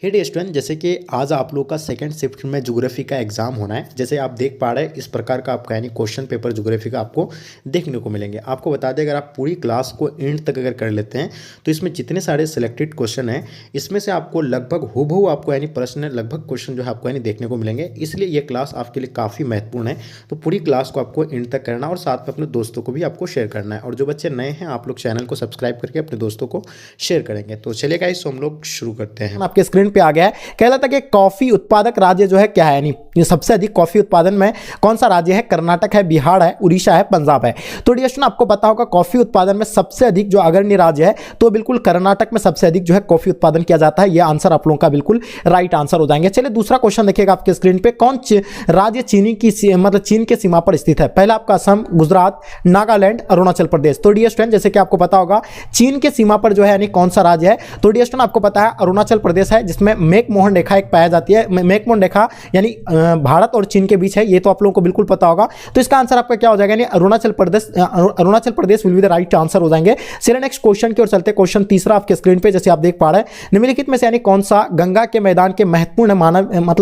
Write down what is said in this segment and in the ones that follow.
हे dear student, जैसे कि आज आप लोग का सेकंड शिफ्ट में ज्योग्राफी का एग्जाम होना है। जैसे आप देख पा रहे हैं इस प्रकार का आपका यानी क्वेश्चन पेपर ज्योग्राफी का आपको देखने को मिलेंगे। आपको बता दें, अगर आप पूरी क्लास को एंड तक अगर कर लेते हैं तो इसमें जितने सारे सिलेक्टेड क्वेश्चन हैं इसमें से आपको लगभग हूबहू आपको यानी प्रश्न लगभग क्वेश्चन जो है आपको यानी देखने को मिलेंगे। इसलिए ये क्लास आपके लिए काफ़ी महत्वपूर्ण है। तो पूरी क्लास को आपको एंड तक करना और साथ में अपने दोस्तों को भी आपको शेयर करना है। और जो बच्चे नए हैं आप लोग चैनल को सब्सक्राइब करके अपने दोस्तों को शेयर करेंगे। तो चलिए गाइस, हम लोग शुरू करते हैं। आपके स्क्रीन पे आ गया है। कहलाता कि कॉफी उत्पादक राज्य जो है क्या है, यानी सबसे अधिक कॉफी उत्पादन में कौन सा राज्य है? कर्नाटक है, बिहार है, उड़ीसा है, पंजाब है। तो डियर स्टूडेंट, आपको पता होगा कॉफी उत्पादन में सबसे अधिक जो अग्रणी राज्य है तो बिल्कुल कर्नाटक में सबसे अधिक जो है कॉफी उत्पादन किया जाता है। यह आंसर आप लोगों का बिल्कुल राइट आंसर हो जाएंगे। चलिए दूसरा क्वेश्चन देखिएगा आपके स्क्रीन पे। कौन राज्य चीन के सीमा पर स्थित है? पहला आपका असम, गुजरात, नागालैंड, अरुणाचल प्रदेश। तो डियर स्टूडेंट, जैसे कि आपको पता होगा चीन के सीमा पर जो है यानी कौन सा राज्य है? तो डियर स्टूडेंट, आपको पता है अरुणाचल प्रदेश है, जिसमें मैकमोहन रेखा एक पाया जाती है। मैकमोहन रेखा यानी भारत और चीन के बीच है। ये तो आप लोगों को बिल्कुल पता होगा। तो इसका आंसर आपका क्या हो जाएगा? यानी Arunachal Pradesh will be the right answer हो जाएंगे। चलिए नेक्स्ट क्वेश्चन की ओर चलते हैं। क्वेश्चन तीसरा आपके स्क्रीन पे जैसे आप देख पा रहे हैं, निम्नलिखित में से यानी कौन सा गंगा के मैदान के महत्वपूर्ण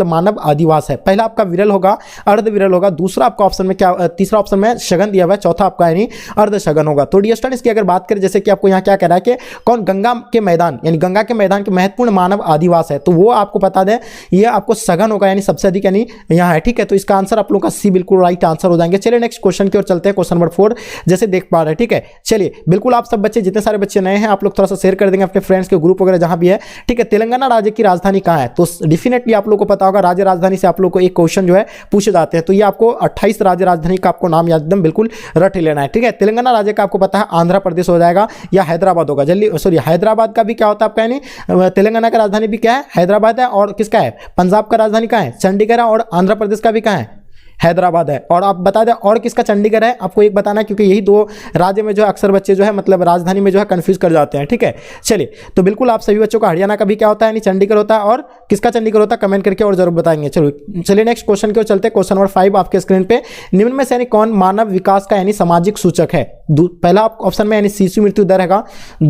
मानव आदिवास है? पहला आपका विरल होगा, अर्ध विरल होगा। दूसरा आपका ऑप्शन में क्या, तीसरा ऑप्शन में शगन दिया हुआ है। चौथा आपका यानी अर्ध शगन होगा। तो डियर स्टूडेंट, इसकी अगर बात करें, जैसे कि आपको यहाँ क्या कह रहा है कि कौन गंगा के मैदान यानी गंगा के मैदान के महत्वपूर्ण मानव आदिवास है, तो वो आपको बता दें ये आपको सघन होगा, यानी सबसे अधिक यानी यहाँ है। ठीक है, तो इसका आंसर आप लोगों का सी बिल्कुल राइट आंसर हो जाएंगे। चलिए नेक्स्ट क्वेश्चन की ओर चलते हैं। क्वेश्चन नंबर 4 जैसे देख पा रहे हैं। ठीक है, चलिए बिल्कुल आप सब बच्चे, जितने सारे बच्चे नए हैं आप लोग थोड़ा सा शेयर कर देंगे अपने फ्रेंड्स के ग्रुप वगैरह जहां भी है। ठीक है, तेलंगाना राज्य की राजधानी कहाँ है? तो डेफिनेटली आप लोग को पता होगा राज्य राजधानी से आप लोग को एक क्वेश्चन जो है पूछे जाते हैं। तो ये आपको 28 राज्य राजधानी का आपको नाम एकदम बिल्कुल रट लेना है। ठीक है, तेलंगाना राज्य का आपको पता है आंध्र प्रदेश हो जाएगा या हैदराबाद होगा। जल्दी सॉरी, हैदराबाद का भी क्या होता है आपका, यानी तेलंगाना का राजधानी भी क्या है? हैदराबाद है। और किसका है? पंजाब का राजधानी कहाँ है? चंडीगढ़ है। और आंध्र प्रदेश का भी कहाँ है? हैदराबाद है। और आप बता दें और किसका चंडीगढ़ है? आपको एक बताना है, क्योंकि यही दो राज्य में जो अक्सर बच्चे जो है मतलब राजधानी में जो है कंफ्यूज कर जाते हैं। ठीक है, चलिए तो बिल्कुल आप सभी बच्चों का हरियाणा का भी क्या होता है, यानी चंडीगढ़ होता है। और किसका चंडीगढ़ होता है कमेंट करके और जरूर बताएंगे। चलिए नेक्स्ट क्वेश्चन की ओर चलते हैं। क्वेश्चन नंबर 5 आपके स्क्रीन पे, निम्न में से यानी कौन मानव विकास का यानी सामाजिक सूचक है? पहला ऑप्शन में यानी शिशु मृत्यु दर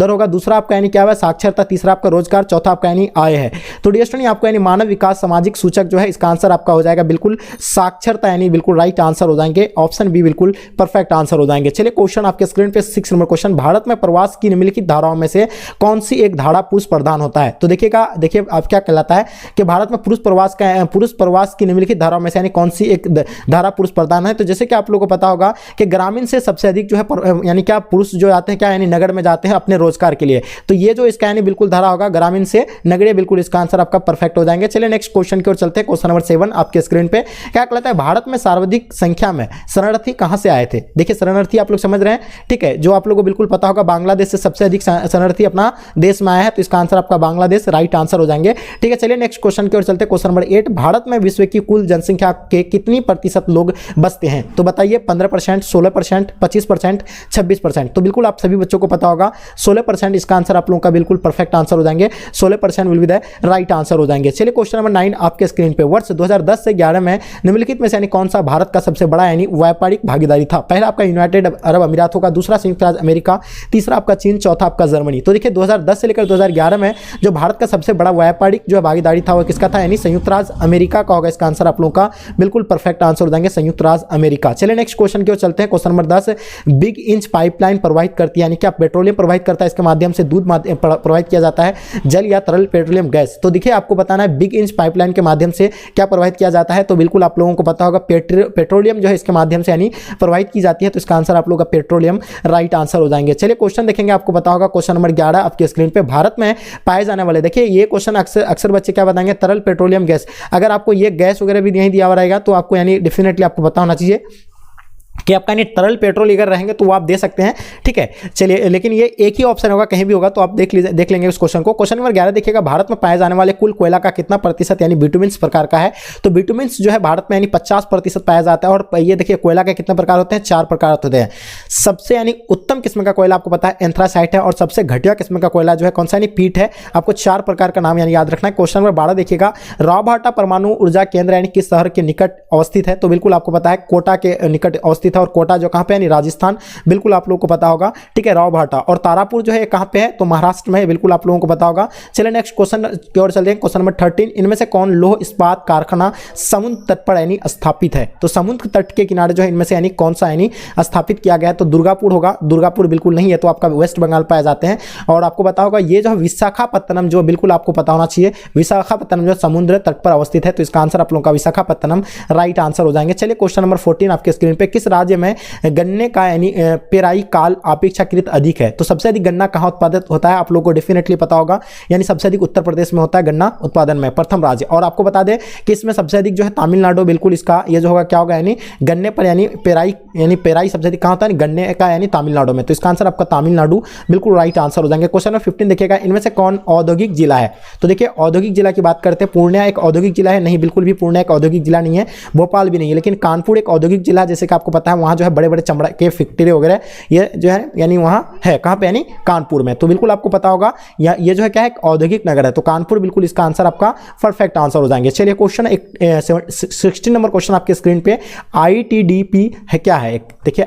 होगा। दूसरा आपका यानी क्या है? साक्षरता। तीसरा आपका रोजगार। चौथा आपका यानी आय है। तो डियर स्टूडेंट, आपको यानी मानव विकास सामाजिक सूचक जो है इसका आंसर आपका हो जाएगा बिल्कुल साक्षरता, यानी बिल्कुल राइट आंसर हो जाएंगे। ऑप्शन बी बिल्कुल परफेक्ट आंसर हो जाएंगे। चलिए क्वेश्चन आपके स्क्रीन पे 6 नंबर क्वेश्चन, भारत में प्रवास की निम्नलिखित धाराओं में से कौन सी एक धारा पुरुष प्रधान होता है? तो देखिए आप क्या कहलाता है कि भारत में पुरुष प्रवास की निम्नलिखित धाराओं में से यानी कौन सी एक धारा पुरुष प्रधान है? तो जैसे कि आप लोगों को पता होगा कि ग्रामीण से सबसे अधिक जो है यानी क्या पुरुष जो आते हैं क्या यानी नगर में जाते हैं अपने रोजगार के लिए। तो ये जो इसका यानी बिल्कुल धारा होगा ग्रामीण से नगरीय, बिल्कुल इसका आंसर आपका परफेक्ट हो जाएंगे। चलिए नेक्स्ट क्वेश्चन की ओर चलते हैं। क्वेश्चन नंबर 7 आपके स्क्रीन पे क्या कहलाता है? भारत में सर्वाधिक संख्या में शरणार्थी कहां से आए थे? देखिए शरणार्थी आप लोग समझ रहे हैं। ठीक है, जो आप लोगों को बिल्कुल पता होगा बांग्लादेश से सबसे अधिक शरणार्थी अपना देश में आया है। तो इसका आंसर आपका बांग्लादेश राइट आंसर हो जाएंगे। ठीक है, चलिए नेक्स्ट क्वेश्चन की ओर चलते हैं। क्वेश्चन नंबर 8, भारत में विश्व की कुल जनसंख्या के कितनी प्रतिशत लोग बसते हैं? तो बताइए 15%, 16%, 25%, 26%। तो बिल्कुल आप सभी बच्चों को पता होगा 16% इसका आंसर आप लोगों का बिल्कुल परफेक्ट आंसर हो जाएंगे। 16% will be the right answer हो जाएंगे। चलिए क्वेश्चन नंबर 9 आपके स्क्रीन पे, वर्ष 2010 से 11 में निम्नलिखित में से यानी कौन सा भारत का सबसे बड़ा यानी व्यापारिक भागीदारी था? पहला आपका यूनाइटेड अरब अमीरात होगा। दूसरा संयुक्त राज्य अमेरिका। तीसरा आपका चीन। चौथा आपका जर्मनी। तो देखिए 2010 से लेकर 2011 में जो भारत का सबसे बड़ा व्यापारिक जो भागीदारी था वो किसका था? यानी संयुक्त राज्य अमेरिका का होगा। इसका आंसर आप लोगों का बिल्कुल परफेक्ट आंसर हो जाएंगे, संयुक्त राज्य अमेरिका। चलिए नेक्स्ट क्वेश्चन की ओर चलते हैं। Question number 10, big inch pipeline प्रवाहित करती है, यानी क्या पेट्रोलियम प्रवाहित करता है? इसके माध्यम से दूध प्रवाहित किया जाता है, जल या तरल पेट्रोलियम गैस? तो देखिए आपको बताना है बिग इंच पाइपलाइन के माध्यम से क्या प्रवाहित किया जाता है? तो बिल्कुल आप लोगों को पता होगा पेट्रोलियम जो है इसके माध्यम से यानी प्रवाहित की जाती है। तो इसका आंसर आप लोगों का पेट्रोलियम राइट आंसर हो जाएंगे। चलिए क्वेश्चन देखेंगे, आपको पता होगा क्वेश्चन नंबर 11 आपके स्क्रीन पे, भारत में पाए जाने वाले, देखिए ये क्वेश्चन अक्सर बच्चे क्या बताएंगे? तरल पेट्रोलियम गैस। अगर आपको ये गैस वगैरह भी नहीं दिया हुआ रहेगा तो आपको यानी डेफिनेटली आपको पता होना चाहिए कि आपका यानी तरल पेट्रोल अगर रहेंगे तो वो आप दे सकते हैं। ठीक है, चलिए लेकिन ये एक ही ऑप्शन होगा, कहीं भी होगा तो आप देख लेंगे उस क्वेश्चन को। क्वेश्चन नंबर 11 देखिएगा, भारत में पाए जाने वाले कुल कोयला का कितना प्रतिशत यानी बिटुमिन्स प्रकार का है? तो बिटुमिन्स जो है भारत में यानी 50% पाया जाता है। और ये देखिए कोयला के कितने प्रकार होते हैं? 4 प्रकार होते हैं। सबसे यानी उत्तम किस्म का कोयला आपको पता है एंथ्रासाइट है। और सबसे घटिया किस्म का कोयला जो है कौन सा? यानी पीट है। आपको 4 प्रकार का नाम यानी याद रखना है। क्वेश्चन नंबर 12 देखिएगा, रावभाटा परमाणु ऊर्जा केंद्र यानी किस शहर के निकट अवस्थित है? तो बिल्कुल आपको पता है कोटा के निकट अवस्थित अवस्थित है, और कोटा जो कहाँ पे यानी राजस्थान, बिल्कुल आप लोगों को पता होगा, ठीक है। रावभाटा और तारापुर जो है कहाँ पे है, तो महाराष्ट्र में है, बिल्कुल आप लोगों को पता होगा। चलिए नेक्स्ट क्वेश्चन की ओर चलते हैं, क्वेश्चन नंबर 13, इनमें से कौन लौह इस्पात कारखाना समुद्र तट पर यानी स्थापित है? तो समुद्र तट के किनारे जो है इनमें से यानी कौन सा यानी स्थापित किया गया है? तो दुर्गापुर होगा, दुर्गापुर बिल्कुल नहीं है, तो आपका वेस्ट बंगाल पाए जाते हैं। और आपको पता होगा ये जो विशाखापत्तनम, जो बिल्कुल आपको पता होना चाहिए, विशाखापत्तनम जो समुद्र तट पर अवस्थित है, तो इसका आंसर आप लोगों का विशाखापत्तनम राइट आंसर हो जाएंगे। चलिए क्वेश्चन नंबर 14 आपके स्क्रीन पे, किस राज्य में गन्ने का यानी पेराई काल अपेक्षाकृत अधिक है? तो सबसे अधिक गन्ना कहाँ उत्पादित होता है? आप लोगों को डेफिनेटली पता होगा, यानी सबसे अधिक उत्तर प्रदेश में होता है गन्ना उत्पादन में, प्रथम राज्य। और आपको बता दें कि इसमें सबसे अधिक जो है तमिलनाडु, बिल्कुल इसका ये जो होगा क्या होगा, यानी गन्ने पर यानी पेराई सबसे अधिक कहाँ होता है? गन्ने का यानी तमिलनाडु में, तो इसका आंसर आपका तमिलनाडु बिल्कुल राइट आंसर हो जाएंगे। क्वेश्चन नंबर 15 देखिएगा, इनमें से कौन औद्योगिक जिला है? तो देखिए औद्योगिक जिला की बात करते हैं, पूर्णिया एक औद्योगिक जिला है? नहीं, बिल्कुल भी पूर्णिया एक औद्योगिक जिला नहीं है, भोपाल भी नहीं है, लेकिन कानपुर एक औद्योगिक जिला, जैसे कि आपको पता है वहाँ जो है बड़े बड़े चमड़ा के फैक्ट्री वगैरह ये जो है यानी वहाँ है, कहाँ पे यानी कानपुर में, तो बिल्कुल आपको पता होगा ये जो है क्या है, औद्योगिक नगर है, तो कानपुर बिल्कुल इसका आंसर आपका परफेक्ट आंसर हो जाएंगे। चलिए क्वेश्चन 16 नंबर क्वेश्चन आपके स्क्रीन पे, ITDP है क्या है? देखिए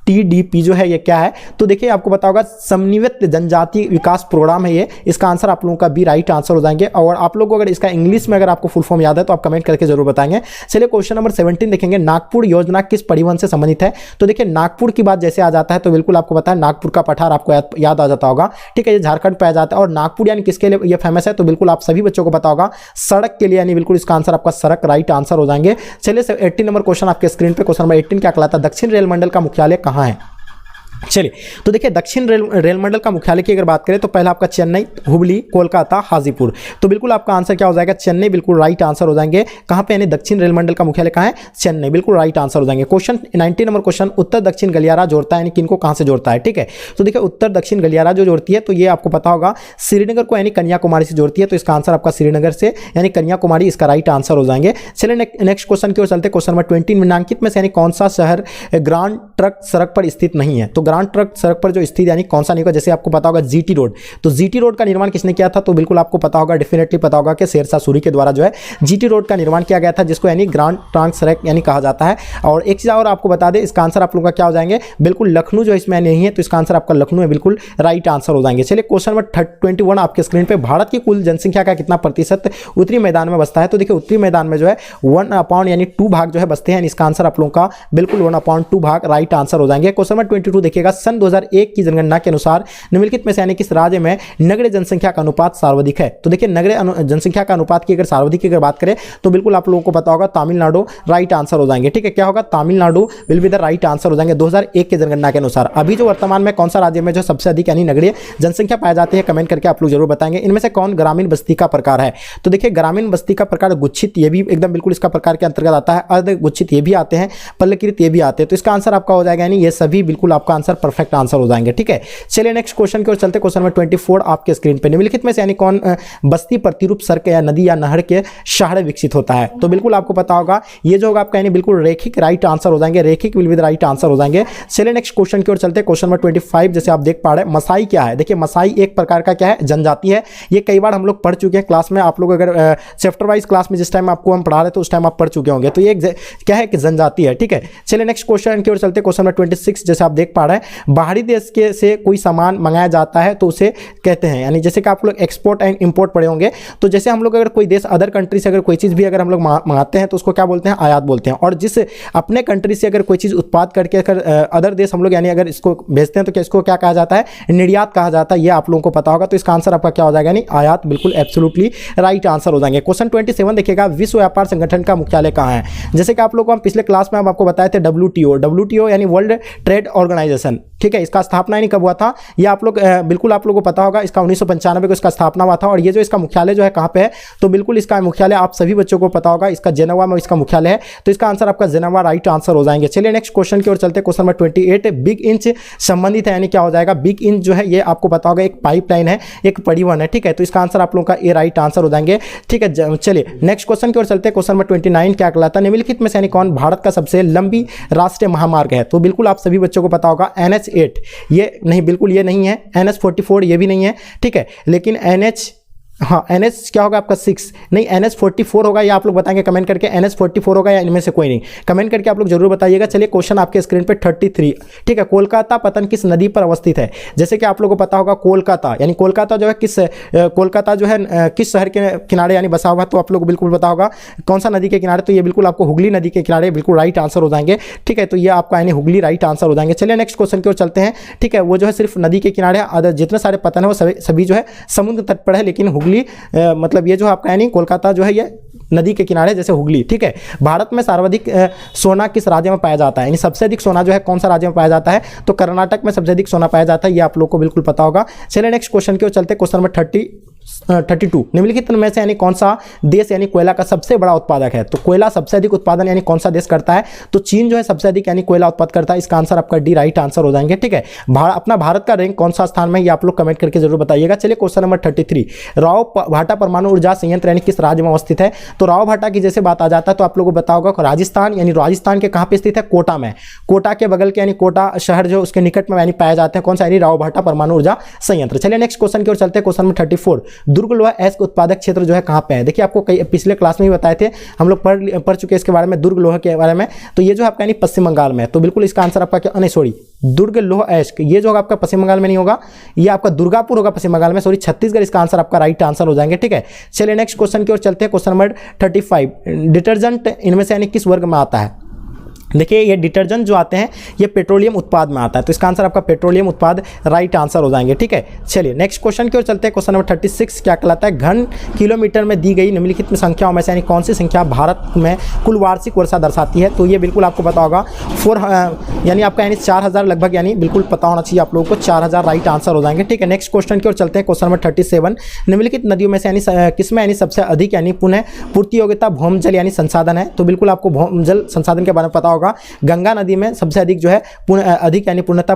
ITDP जो है ये क्या है? तो देखिए आपको पता होगा समन्वित जनजातीय विकास प्रोग्राम है ये, इसका आंसर आप लोगों का भी राइट आंसर हो जाएंगे। और आप लोगों को अगर इसका इंग्लिश में अगर आपको फुल फॉर्म याद है तो आप कमेंट करके जरूर बताएंगे। चलिए क्वेश्चन नंबर 17 देखेंगे, नागपुर योजना किस परिवहन से संबंधित है? तो देखिए नागपुर की बात जैसे आ जाता है तो बिल्कुल आपको पता है नागपुर का पठार आपको याद आ जाता होगा, ठीक है, ये झारखंड पे आ जाता है। और नागपुर यानी किसके लिए ये फेमस है? तो बिल्कुल आप सभी बच्चों को पता होगा सड़क के लिए, यानी बिल्कुल इसका आंसर आपका सड़क राइट आंसर हो जाएंगे। चलिए 18 नंबर क्वेश्चन आपके स्क्रीन पे, क्वेश्चन नंबर 18 क्या कहलाता है? दक्षिण रेल मंडल का मुख्यालय कहाँ है? चलिए तो देखिए दक्षिण रेल मंडल का मुख्यालय की अगर बात करें तो पहला आपका चेन्नई, हुबली, कोलकाता, हाजीपुर, तो बिल्कुल आपका आंसर क्या हो जाएगा? चेन्नई बिल्कुल राइट आंसर हो जाएंगे। कहां पे यानी दक्षिण रेल मंडल का मुख्यालय कहां है? चेन्नई, बिल्कुल राइट आंसर हो जाएंगे। क्वेश्चन 19 नंबर क्वेश्चन, उत्तर दक्षिण गलियारा जोड़ता है यानी किनको कहां से जोड़ता है? ठीक है, तो देखिए उत्तर दक्षिण गलियारा जो जोड़ती है तो ये आपको पता होगा श्रीनगर को यानी कन्याकुमारी से जोड़ती है, तो इसका आंसर आपका श्रीनगर से यानी कन्याकुमारी इसका राइट आंसर हो जाएंगे। चलिए नेक्स्ट क्वेश्चन की ओर चलते, क्वेश्चन नंबर 20, निम्नलिखित में से यानी कौन सा शहर ग्रांड ट्रक सड़क पर स्थित नहीं है? तो ग्रांड ट्रक सड़क पर जो स्थित यानी कौन सा नहीं होगा? जैसे आपको पता होगा जीटी रोड, तो जीटी रोड का निर्माण किसने किया था? तो बिल्कुल आपको पता होगा, डेफिनेटली पता होगा कि शेरशाह सूरी के द्वारा जो है जीटी रोड का निर्माण किया गया था, जिसको यानी ग्रांड ट्रंक सड़क यानी कहा जाता है। और एक चीज और आपको बता दें, इसका आंसर आप लोगों का क्या हो जाएंगे? बिल्कुल लखनऊ जो इसमें नहीं है, तो इसका आंसर आपका लखनऊ है, बिल्कुल राइट आंसर हो जाएंगे। चलिए क्वेश्चन नंबर 21 आपके स्क्रीन पे, भारत की कुल जनसंख्या का कितना प्रतिशत उत्तरी मैदान में बसता है? तो देखिए उत्तरी मैदान में जो है 1/2 यानी 2 भाग जो है बसते हैं, इसका आंसर आप लोगों का बिल्कुल 1/2 भाग राइट आंसर हो जाएंगे। क्वेश्चन नंबर 22 देखिएगा, सन 2001 की जनगणना के अनुसार निम्नलिखित में से यानी किस राज्य में नगरीय जनसंख्या का अनुपात सर्वाधिक है? तो देखिए नगरीय जनसंख्या का अनुपात की अगर सर्वाधिक की अगर बात करें तो बिल्कुल आप लोगों को पता होगा तमिलनाडु राइट आंसर हो जाएंगे। ठीक है, क्या होगा? Tamil Nadu will be the right answer हो जाएंगे 2001 की जनगणना के अनुसार। अभी जो वर्तमान में कौन सा राज्य में जो सबसे अधिक यानी नगरीय जनसंख्या पाई जाती है, कमेंट करके आप लोग जरूर बताएंगे। इनमें से कौन ग्रामीण बस्ती का प्रकार है? तो देखिए ग्रामीण बस्ती का प्रकार गुच्छित, ये भी एकदम बिल्कुल इसका प्रकार के अंतर्गत आता है, अर्ध गुच्छित ये भी आते हैं, पल्लकृत ये भी आते हैं, तो इसका आंसर आपका हो जाएगा यानी ये सभी बिल्कुल आपका आंसर परफेक्ट आंसर हो जाएंगे। ठीक है, चलिए नेक्स्ट क्वेश्चन की ओर चलते, क्वेश्चन नंबर 24 आपके स्क्रीन पे, निम्नलिखित में से यानी कौन बस्ती प्रतिरूप सड़क या नदी या नहर के सहारे विकसित होता है? तो बिल्कुल आपको पता होगा ये जो होगा आपका यानी बिल्कुल रेखिक राइट आंसर हो जाएंगे, रेखिक will be the right answer हो जाएंगे। चलिए नेक्स्ट क्वेश्चन की ओर चलते, क्वेश्चन नंबर 25 जैसे आप देख पा रहे हैं, मसाई क्या है? देखिए मसाई एक प्रकार का क्या है? जनजाति है। ये कई बार हम लोग पढ़ चुके हैं क्लास में, आप लोग अगर चैप्टर वाइज क्लास में जिस टाइम आपको हम पढ़ा रहे थे उस टाइम आप पढ़ चुके होंगे, तो ये क्या है कि जनजाति है। ठीक है, चलिए नेक्स्ट क्वेश्चन की ओर चलते, क्वेश्चन नंबर 26 जैसे आप देख पा रहे हैं, बाहरी देश के से कोई सामान मंगाया जाता है तो उसे कहते हैं, यानी जैसे कि आप लोग एक्सपोर्ट एंड इंपोर्ट पढ़े होंगे, तो जैसे हम लोग अगर कोई देश अदर कंट्री से अगर कोई चीज़ भी अगर हम लोग मंगाते हैं तो उसको क्या बोलते हैं? आयात बोलते हैं। और जिस अपने कंट्री से अगर कोई चीज़ उत्पाद करके अगर अदर देश हम लोग यानी अगर इसको भेजते हैं तो क्या इसको क्या कहा जाता है? निर्यात कहा जाता है। ये आप लोगों को पता होगा, तो इसका आंसर आपका क्या हो जाएगा? यानी आयात, बिल्कुल एब्सोल्युटली राइट आंसर हो जाएंगे। क्वेश्चन 27 देखिएगा, विश्व व्यापार संगठन का मुख्यालय कहाँ है? जैसे कि आप लोग को हम पिछले क्लास में हम आपको बताए थे WTO यानी वर्ल्ड ट्रेड ऑर्गेनाइजेशन। ठीक है, इसका स्थापना यानी कब हुआ था? ये आप लोग बिल्कुल आप लोगों को पता होगा, इसका 1995 को इसका स्थापना हुआ था। और ये जो इसका मुख्यालय जो है कहाँ पे है? तो बिल्कुल इसका मुख्यालय आप सभी बच्चों को पता होगा, इसका जेनेवा में इसका मुख्यालय है, तो इसका आंसर आपका जेनेवा राइट आंसर हो जाएंगे। चलिए नेक्स्ट क्वेश्चन की ओर चलते, क्वेश्चन नंबर 28, बिग इंच संबंधित है यानी क्या हो जाएगा? बिग इंच जो है ये आपको पता होगा एक पाइपलाइन है, एक परिवहन है। ठीक है, तो इसका आंसर आप लोगों का ए राइट आंसर हो जाएंगे। ठीक है, चलिए नेक्स्ट क्वेश्चन की ओर चलते, क्वेश्चन नंबर 29 क्या कहलाता है? निम्नलिखित में से यानी कौन भारत का सबसे लंबी राष्ट्रीय महामार्ग है? तो बिल्कुल आप सभी बच्चों को पता होगा NH8, ये नहीं, बिल्कुल ये नहीं है। NH44 ये भी नहीं है। ठीक है, लेकिन हाँ NH क्या होगा आपका 6, नहीं NH44 होगा, या आप लोग बताएंगे कमेंट करके NH44 होगा या इनमें से कोई नहीं, कमेंट करके आप लोग जरूर बताइएगा। चलिए क्वेश्चन आपके स्क्रीन पे 33, ठीक है। कोलकाता पतन किस नदी पर अवस्थित है? जैसे कि आप लोगों को पता होगा कोलकाता, यानी कोलकाता जो है कोलकाता जो है किस शहर के किनारे यानी बसा हुआ, तो आप लोग को बिल्कुल पता होगा कौन सा नदी के किनारे, तो ये बिल्कुल आपको हुगली नदी के किनारे बिल्कुल राइट आंसर हो जाएंगे, ठीक है। तो ये आपका यानी हुगली राइट आंसर हो जाएंगे। चलिए नेक्स्ट क्वेश्चन की ओर चलते हैं, ठीक है। वो जो है सिर्फ नदी के किनारे, अदर जितने सारे पतन है वो सभी जो है समुद्र तट पर है, लेकिन हुगली मतलब ये जो आपका यानी कोलकाता जो है ये नदी के किनारे जैसे हुगली, ठीक है। भारत में सर्वाधिक सोना किस राज्य में पाया जाता है? यानी सबसे अधिक सोना जो है कौन सा राज्य में पाया जाता है? तो कर्नाटक में सबसे अधिक सोना पाया जाता है, ये आप लोग को बिल्कुल पता होगा। चलिए नेक्स्ट क्वेश्चन की ओर चलते हैं, क्वेश्चन नंबर 32। निम्नलिखित में से यानी कौन सा देश यानी कोयला का सबसे बड़ा उत्पादक है? तो कोयला सबसे अधिक उत्पादन यानी कौन सा देश करता है? तो चीन जो है सबसे अधिक यानी कोयला उत्पादन करता है, इसका आंसर आपका डी राइट आंसर हो जाएंगे, ठीक है। अपना भारत का रैंक कौन सा स्थान में, ये आप लोग कमेंट करके जरूर बताइएगा। चलिए क्वेश्चन नंबर 33, राव भाटा परमाणु ऊर्जा संयंत्र यानी किस राज्य में अवस्थित है? तो राव भाटा की जैसे बात आ जाता है तो आप लोगों को बताओगा राजस्थान, यानी राजस्थान के कहां पे स्थित है? कोटा में। कोटा के बगल के यानी कोटा शहर जो उसके निकट में यानी पाए जाते हैं, कौन सा? यानी राव भाटा परमाणु ऊर्जा संयंत्र। चलिए नेक्स्ट क्वेश्चन की ओर चलते हैं, क्वेश्चन नंबर 34, दुर्ग लोहा अयस्क उत्पादक क्षेत्र जो है कहां पे है? देखिए आपको कई पिछले क्लास में भी बताए थे, हम लोग पढ़ चुके हैं इसके बारे में, दुर्ग लोहा के बारे में। तो ये जो आपका यानी पश्चिम बंगाल में है, तो बिल्कुल इसका आंसर आपका क्या, नहीं सॉरी, दुर्ग लोह अयस्क ये जो होगा आपका पश्चिम बंगाल में नहीं होगा, ये आपका दुर्गापुर होगा पश्चिम बंगाल में, सॉरी छत्तीसगढ़ इसका आंसर आपका राइट आंसर हो जाएंगे, ठीक है। चलिए नेक्स्ट क्वेश्चन की ओर चलते हैं, क्वेश्चन नंबर 35, डिटर्जेंट इनमें से यानी किस वर्ग में आता है? देखिए ये डिटर्जेंट जो आते हैं ये पेट्रोलियम उत्पाद में आता है, तो इसका आंसर आपका पेट्रोलियम उत्पाद राइट आंसर हो जाएंगे, ठीक है। चलिए नेक्स्ट क्वेश्चन की ओर चलते हैं, क्वेश्चन नंबर 36 क्या कहलाता है? घन किलोमीटर में दी गई निम्नलिखित में संख्याओं में से यानी कौन सी संख्या भारत में कुल वार्षिक वर्षा दर्शाती है? तो ये बिल्कुल आपको पता होगा 4 यानी आपका यानी 4000 लगभग, यानी बिल्कुल पता होना चाहिए आप लोगों को, 4000 राइट आंसर हो जाएंगे, ठीक है। नेक्स्ट क्वेश्चन की ओर चलते हैं, क्वेश्चन नंबर 37, निम्नलिखित नदियों में से यानी किसमें यानी सबसे अधिक यानी पुनः पूर्ति योग्यता भूमजल यानी संसाधन है? तो बिल्कुल आपको भूमजल संसाधन के बारे में पता होगा, गंगा नदी में सबसे अधिक जो है अधिक यानी पूर्णतः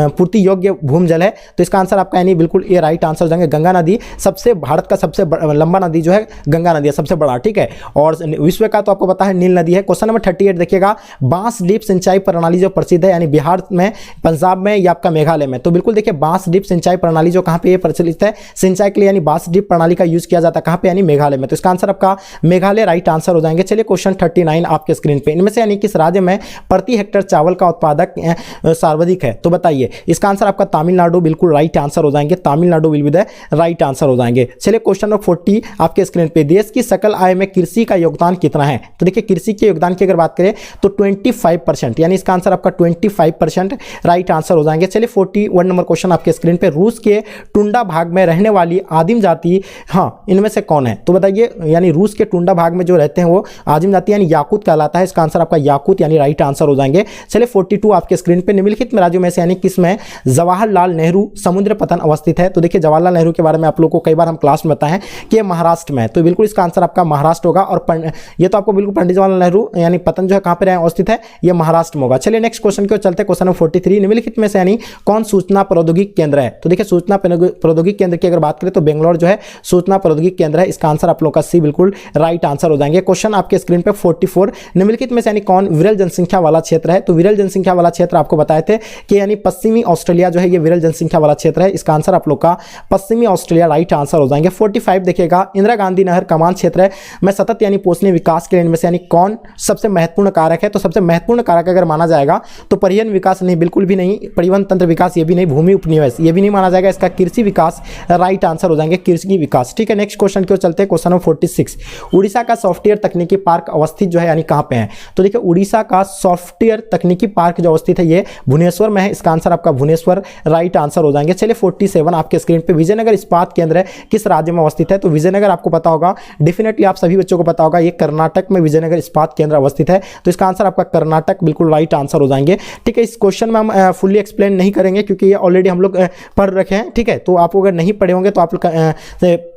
पूर्ति योग्य भूमजल है, तो इसका आंसर आपका यानी बिल्कुल ये राइट आंसर हो जाएंगे। गंगा नदी सबसे भारत का सबसे लंबा नदी जो है गंगा नदी है, सबसे बड़ा, ठीक है। और विश्व का तो आपको पता है नील नदी है। क्वेश्चन नंबर 38 देखिएगा, बांस ड्रिप सिंचाई प्रणाली जो प्रसिद्ध है यानी बिहार में, पंजाब में या आपका मेघालय में? तो बिल्कुल देखिए बांस ड्रिप सिंचाई प्रणाली जो कहाँ पे प्रचलित है सिंचाई के लिए, यानी बांस ड्रिप प्रणाली का यूज किया जाता है कहाँ पे? यानी मेघालय में, तो इसका आंसर आपका मेघालय राइट आंसर हो जाएंगे। चलिए क्वेश्चन 39 आपके स्क्रीन पे, इनमें से यानी किस राज्य में प्रति हेक्टेयर चावल का उत्पादक सर्वाधिक है? तो बताइए, इसका आंसर आपका तमिलनाडु बिल्कुल राइट आंसर हो जाएंगे, Tamil Nadu will be the right answer हो जाएंगे। चलिए क्वेश्चन नंबर 40 आपके स्क्रीन पे, देश की सकल आय में कृषि का योगदान कितना है? तो देखिए कृषि के योगदान की अगर बात करें तो 25%, यानी इसका आंसर आपका 25% राइट आंसर हो जाएंगे। चलिए 41 नंबर क्वेश्चन आपके स्क्रीन पे, रूस के टुंडा भाग में रहने वाली आदिम जाति हाँ इनमें से कौन है? तो बताइए, यानी रूस के टुंडा भाग में जो रहते हैं वो आदिम जाति यानी याकूत कहलाता है, इसका आंसर आपका याकूत यानी राइट आंसर हो जाएंगे। चलिए 42 आपके स्क्रीन पे, निम्नलिखित में राज्यों में से यानी किसमें जवाहरलाल नेहरू समुद्र पतन अवस्थित है? तो देखिए जवाहरलाल नेहरू के बारे में आप लोग को कई बार हम क्लास में बताए हैं कि महाराष्ट्र में, तो बिल्कुल इसका आंसर आपका महाराष्ट्र होगा। और ये तो आपको बिल्कुल पंडित जवाहरलाल नेहरू यानी पतन जो है कहाँ पे अवस्थित है? ये महाराष्ट्र में होगा। चलिए नेक्स्ट क्वेश्चन की चलते, क्वेश्चन नंबर 43, निम्नलिखित में से यानी कौन सूचना प्रौद्योगिकी केंद्र है? तो देखिए सूचना प्रौद्योगिकी केंद्र की अगर बात करें तो बेंगलोर जो है सूचना प्रौद्योगिकी केंद्र है, इसका आंसर आप लोग का सी बिल्कुल राइट आंसर हो जाएंगे। क्वेश्चन आपके स्क्रीन पे 44, निम्नलिखित में से यानी कौन विरल जनसंख्या वाला क्षेत्र है? तो विरल जनसंख्या वाला क्षेत्र आपको बताए थे कि यानी पश्चिमी ऑस्ट्रेलिया जो है ये विरल जनसंख्या वाला क्षेत्र है, इसका आंसर आप लोग का पश्चिमी ऑस्ट्रेलिया राइट आंसर हो जाएंगे। 45 देखिएगा, इंदिरा गांधी नहर कमान क्षेत्र में सतत यानी पोषणीय विकास के लिए इनमें से यानी कौन सबसे महत्वपूर्ण कारक है? तो सबसे महत्वपूर्ण कारक अगर माना जाएगा तो परिवहन विकास नहीं, बिल्कुल भी नहीं, परिवहन तंत्र विकास ये भी नहीं, भूमि उपनिवेश ये भी नहीं माना जाएगा, इसका कृषि विकास राइट आंसर हो जाएंगे, कृषि विकास, ठीक है। नेक्स्ट क्वेश्चन की चलते हैं, क्वेश्चन नंबर 46, उड़ीसा का सॉफ्टवेयर तकनीकी पार्क अवस्थित जो है यानी कहां पे है? तो देखिए उड़ीसा का सॉफ्टवेयर तकनीकी पार्क जो अवस्थित है ये भुवनेश्वर में है, इसका आंसर आपका भुवनेश्वर राइट आंसर हो जाएंगे। चलिए 47 आपके स्क्रीन पे, विजयनगर इस्पात केंद्र किस राज्य में अवस्थित है? तो विजयनगर आपको पता होगा, डेफिनेटली आप सभी बच्चों को पता होगा, ये कर्नाटक में विजयनगर इस्पात केंद्र अवस्थित है, तो इसका आंसर आपका कर्नाटक बिल्कुल राइट आंसर हो जाएंगे, ठीक है। इस क्वेश्चन में हम फुल्ली एक्सप्लेन नहीं करेंगे क्योंकि ये ऑलरेडी हम लोग पढ़ रखे हैं, ठीक है। तो आप अगर नहीं पढ़े होंगे तो आप लोग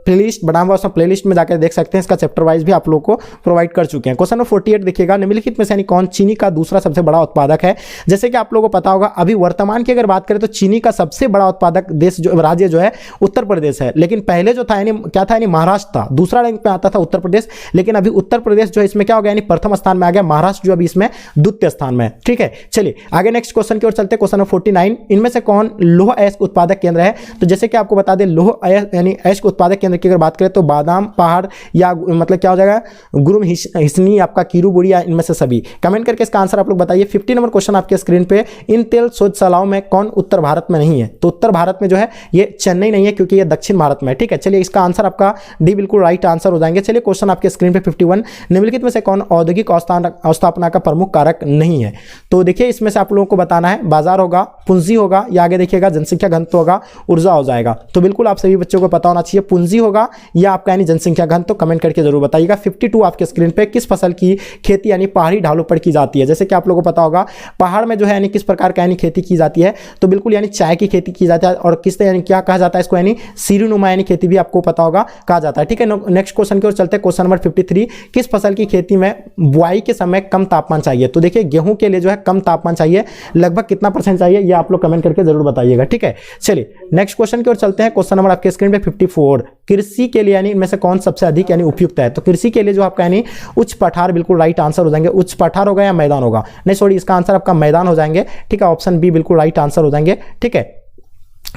प्लेलिस्ट बना हुआ उसमें प्लेलिस्ट में जाकर देख सकते हैं, इसका चैप्टर वाइज भी आप लोग को प्रोवाइड कर चुके हैं। क्वेश्चन नंबर 48 देखिएगा, निम्नलिखित में से यानी कौन चीनी का दूसरा सबसे बड़ा उत्पादक है? जैसे कि आप लोगों को पता होगा अभी वर्तमान की अगर बात करें तो चीनी का सबसे बड़ा उत्पादक देश जो राज्य जो है उत्तर प्रदेश है, लेकिन पहले जो था यानी क्या था, यानी महाराष्ट्र था, दूसरा रैंक पे आता था उत्तर प्रदेश, लेकिन अभी उत्तर प्रदेश जो है इसमें क्या हो गया, यानी प्रथम स्थान में आ गया, महाराष्ट्र जो अभी इसमें द्वितीय स्थान में, ठीक है। चलिए आगे नेक्स्ट क्वेश्चन की ओर चलते हैं, क्वेश्चन नंबर 49, इनमें से कौन लौह अयस्क उत्पादक केंद्र है? तो जैसे कि आपको बता दें लौह अयस्क यानी अयस्क उत्पादक केंद्र की अगर बात करें तो बादाम पहाड़ या मतलब क्या हो जाएगा, गुरुम हिसनी, आपका कीरू बुड़ी, या इनमें से सभी। कमेंट करके इसका आंसर आप लोग बताइए। 50 नंबर क्वेश्चन आपके स्क्रीन पे, इन तेल शोधशालाओं में कौन उत्तर भारत में नहीं है? तो उत्तर भारत में जो है ये चेन्नई नहीं है, क्योंकि ये दक्षिण भारत में है। ठीक है, चलिए इसका आंसर आपका डी बिल्कुल राइट आंसर हो जाएंगे। चलिए क्वेश्चन आपके स्क्रीन पे 51, निम्नलिखित में से कौन औद्योगिक अवस्थापना का प्रमुख कारक नहीं है? तो देखिए इसमें से आप लोगों को बताना है, बाजार होगा, पूंजी होगा, या आगे देखिएगा जनसंख्या घनत्व होगा, ऊर्जा हो जाएगा। तो बिल्कुल आप सभी बच्चों को पता होना चाहिए, पूंजी होगा या आपका यानी जनसंख्या घनत्व। तो कमेंट करके जरूर बताइएगा। 52 आपके स्क्रीन पे, किस फसल की खेती यानी पहाड़ी ढालों पर की जाती है? जैसे कि आप लोगों को पता होगा पहाड़ में जो है यानी किस प्रकार का यानी खेती की जाती है? तो बिल्कुल यानी चाय की खेती की जाती है, और किस यानी क्या कहा जाता है इसको, यानी सीढ़ीनुमा यानी खेती भी आपको पता होगा कहा जाता है। ठीक है, नेक्स्ट क्वेश्चन की ओर चलते हैं। क्वेश्चन नंबर 53, किस फसल की खेती में बुआई के समय कम तापमान चाहिए? तो देखिए गेहूं के लिए जो है कम तापमान चाहिए, लगभग कितना % चाहिए ये आप लोग कमेंट करके जरूर बताइएगा। ठीक है, चलिए नेक्स्ट क्वेश्चन की ओर चलते हैं। क्वेश्चन नंबर आपके स्क्रीन पे 54, कृषि के लिए यानी इनमें से कौन सबसे अधिक यानी उपयुक्त है? तो कृषि के लिए जो आपका यानी उच्च पठार बिल्कुल राइट आंसर हो जाएंगे। उच्च पठार होगा या मैदान होगा? नहीं सॉरी, इसका आंसर आपका मैदान हो जाएंगे। ठीक है, ऑप्शन बी बिल्कुल राइट आंसर हो जाएंगे। ठीक है,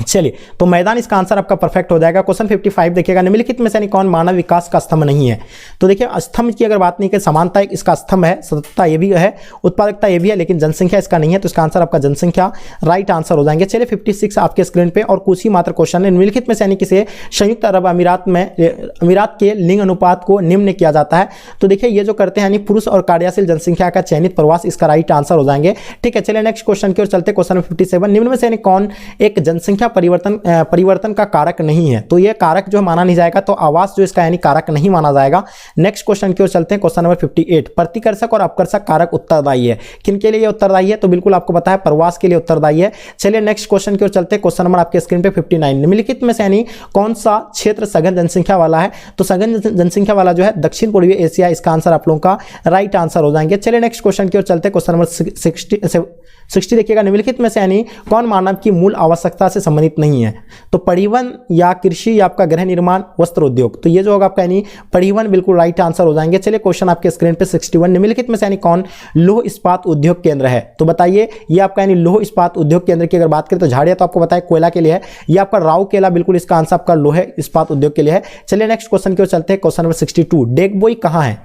चलिए तो मैदान इसका आंसर आपका परफेक्ट हो जाएगा। क्वेश्चन 55 देखिएगा, निम्नलिखित में से यानी कौन मानव विकास का स्तंभ नहीं है? तो देखिए स्तंभ की अगर बात नहीं करें, समानता इसका स्तंभ है, सततता ये भी है, उत्पादकता ये भी है, लेकिन जनसंख्या इसका नहीं है। तो इसका आंसर आपका जनसंख्या राइट आंसर हो जाएंगे। चलिए 56 आपके स्क्रीन पे, और कुछ ही मात्र क्वेश्चन है। निम्नलिखित में से यानी किसे संयुक्त अरब अमीरात के लिंग अनुपात को निम्न किया जाता है? तो देखिए ये जो करते हैं यानी पुरुष और कार्यशील जनसंख्या का चयनित प्रवास, इसका राइट आंसर हो जाएंगे। ठीक है, चलिए नेक्स्ट क्वेश्चन की ओर चलते। क्वेश्चन 57, निम्न में से यानी कौन एक जनसंख्या परिवर्तन का कारक नहीं है? तो ये कारक जो माना नहीं जाएगा, तो आवास जो इसका यानी कारक नहीं माना जाएगा। नेक्स्ट क्वेश्चन की ओर चलते हैं। क्वेश्चन नंबर 58, प्रतिकर्षक और अपकर्षक कारक उत्तरदायी है? किन के लिए ये उत्तरदायी है? तो बिल्कुल आपको पता है प्रवास के लिए उत्तरदायी है। चलिए नेक्स्ट क्वेश्चन की ओर चलते हैं। क्वेश्चन नंबर आपके स्क्रीन पे 59, निम्नलिखित में से यानी कौन सा क्षेत्र सघन जनसंख्या वाला है? तो सघन जनसंख्या वाला जो है दक्षिण पूर्वी एशिया, इसका आंसर आप लोगों का राइट आंसर हो जाएंगे। चलिए नेक्स्ट क्वेश्चन की ओर चलते हैं। क्वेश्चन नंबर 60 देखिएगा, निम्नलिखित में से यानी कौन मानव की मूल आवश्यकता से संबंधित नहीं है? तो परिवहन या कृषि या आपका गृह निर्माण, वस्त्र उद्योग। तो ये जो होगा आपका यानी परिवहन बिल्कुल राइट आंसर हो जाएंगे। चलिए क्वेश्चन आपके स्क्रीन पे 61, निम्नलिखित में से यानी कौन लौह इस्पात उद्योग केंद्र है? तो बताइए ये आपका यानी लौह इस्पात उद्योग केंद्र की अगर बात करें तो झाड़िया तो आपको बताया कोयला के लिए है, ये आपका राउरकेला बिल्कुल इसका आंसर आपका लौह इस्पात उद्योग के लिए है। चलिए नेक्स्ट क्वेश्चन की ओर चलते हैं। क्वेश्चन नंबर 62, डेगबोई कहाँ है?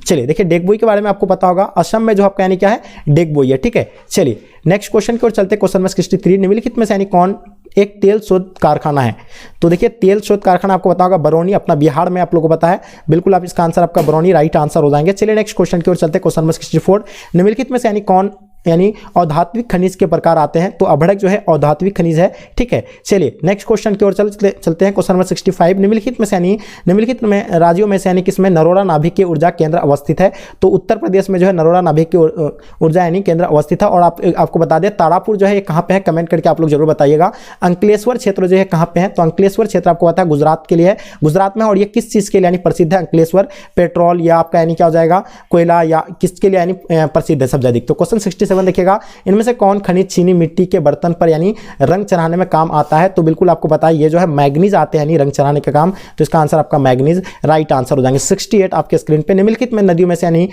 चलिए देखिए डेगबोई के बारे में आपको पता होगा, असम में जो आपका यानी क्या है, डेगबोई है। ठीक है, चलिए नेक्स्ट क्वेश्चन की ओर चलते हैं। क्वेश्चन नंबर 63, निम्नलिखित में से यानी कौन एक तेल शोध कारखाना है? तो देखिए तेल शोध कारखाना आपको पता होगा बरौनी, अपना बिहार में आप लोगों को पता है, बिल्कुल आप इसका आंसर आपका बरौनी राइट आंसर हो जाएंगे। चलिए नेक्स्ट क्वेश्चन की ओर चलते हैं। क्वेश्चन नंबर 64, निम्नलिखित में से यानी कौन यानी औधात्विक खनिज के प्रकार आते हैं? तो अभड़क जो है औधात्विक खनिज है। ठीक है, चलिए नेक्स्ट क्वेश्चन की ओर चलते हैं। क्वेश्चन नंबर 65, निम्नलिखित में से यानी निम्नलिखित में राज्यों में से यानी किसमें नरोरा नाभिक के ऊर्जा केंद्र अवस्थित है? तो उत्तर प्रदेश में जो है नरोरा नाभिक की ऊर्जा यानी केंद्र अवस्थित है। और आपको बता दें तारापुर जो है ये कहाँ पे है, कमेंट करके आप लोग जरूर बताइएगा। अंकलेश्वर क्षेत्र जो है कहाँ पे है? तो अंकलेश्वर क्षेत्र आपको पता है गुजरात के लिए है, गुजरात में। और ये किस चीज़ के लिए यानी प्रसिद्ध है अंकलेश्वर? पेट्रोल या आपका यानी क्या हो जाएगा कोयला, या किसके लिए यानी प्रसिद्ध है सबसे अधिक? तो क्वेश्चन 67 देखिएगा, इनमें से कौन खनिज चीनी मिट्टी के बर्तन पर यानी रंग चढ़ाने में काम आता है? तो बिल्कुल आपको पता है ये जो है मैग्नीज आते हैं यानी रंग चढ़ाने का काम। तो इसका आंसर आपका मैग्नीज राइट आंसर हो जाएंगे। 68 आपके स्क्रीन पे, निम्नलिखित में नदियों में से यानी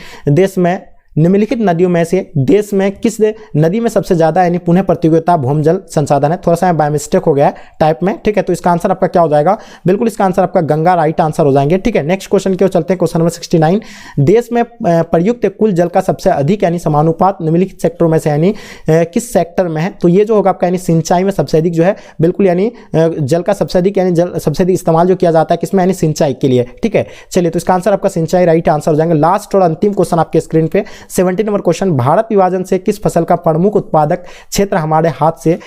निम्नलिखित नदियों में से देश में किस नदी में सबसे ज्यादा यानी पुनः प्रतियोगिता भूमजल संसाधन है? थोड़ा सा बाय मिस्टेक हो गया है टाइप में। ठीक है, तो इसका आंसर आपका क्या हो जाएगा? बिल्कुल इसका आंसर आपका गंगा राइट आंसर हो जाएंगे। ठीक है, नेक्स्ट क्वेश्चन की ओर चलते हैं। क्वेश्चन नंबर 69, देश में प्रयुक्त कुल जल का सबसे अधिक यानी समानुपात निम्नलिखित सेक्टरों में से यानी किस सेक्टर में है? तो ये जो होगा आपका यानी सिंचाई में सबसे अधिक जो है बिल्कुल यानी जल का सबसे अधिक यानी जल सबसे अधिक इस्तेमाल जो किया जाता है किसमें? यानी सिंचाई के लिए। ठीक है, चलिए तो इसका आंसर आपका सिंचाई राइट आंसर हो जाएंगे। लास्ट और अंतिम क्वेश्चन आपके स्क्रीन पे 70 नंबर क्वेश्चन, भारत विभाजन से किस फसल का प्रमुख उत्पादक क्षेत्र हमारे हाथ से